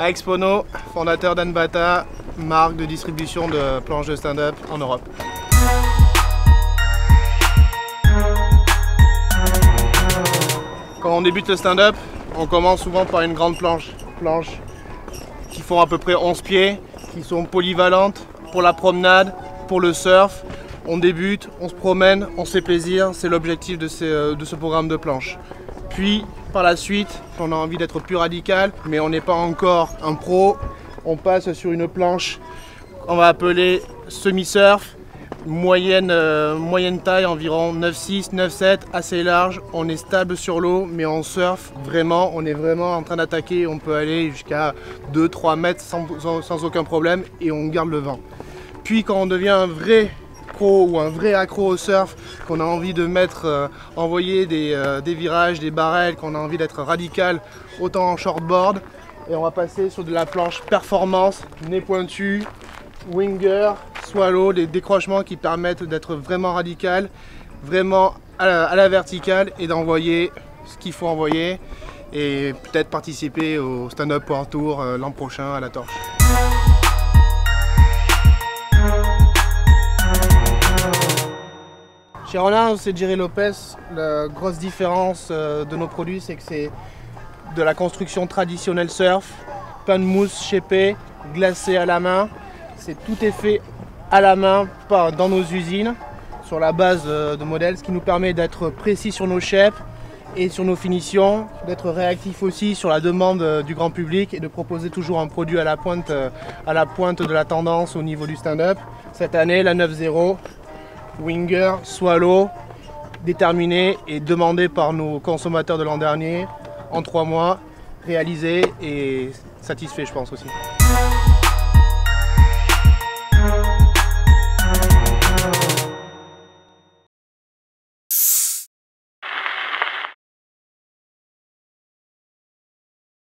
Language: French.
Alex Pono, fondateur d'Anbata, marque de distribution de planches de stand-up en Europe. Quand on débute le stand-up, on commence souvent par une grande planche qui font à peu près 11 pieds, qui sont polyvalentes pour la promenade, pour le surf. On débute, on se promène, on se fait plaisir, c'est l'objectif de ce programme de planche. Puis par la suite, on a envie d'être plus radical, mais on n'est pas encore un pro, on passe sur une planche qu'on va appeler semi-surf, moyenne taille, environ 9,6, 9,7, assez large. On est stable sur l'eau, mais on surfe vraiment, on est vraiment en train d'attaquer. On peut aller jusqu'à 2-3 mètres sans aucun problème et on garde le vent. Puis quand on devient un vrai pro ou un vrai accro au surf, qu'on a envie de envoyer des virages, des barrels, qu'on a envie d'être radical, autant en shortboard, et on va passer sur de la planche performance, nez pointu, winger, swallow, des décrochements qui permettent d'être vraiment radical, vraiment à la verticale et d'envoyer ce qu'il faut envoyer et peut-être participer au stand-up World Tour l'an prochain à la Torche. Chez Rollin, c'est Jerry Lopez. La grosse différence de nos produits, c'est que c'est de la construction traditionnelle surf, pain de mousse shapé, glacé à la main. Tout est fait à la main dans nos usines, sur la base de modèles, ce qui nous permet d'être précis sur nos shapes et sur nos finitions, d'être réactif aussi sur la demande du grand public et de proposer toujours un produit à la pointe de la tendance au niveau du stand-up. Cette année, la 9.0. Winger, Swallow, déterminé et demandé par nos consommateurs de l'an dernier, en 3 mois, réalisé et satisfait je pense aussi.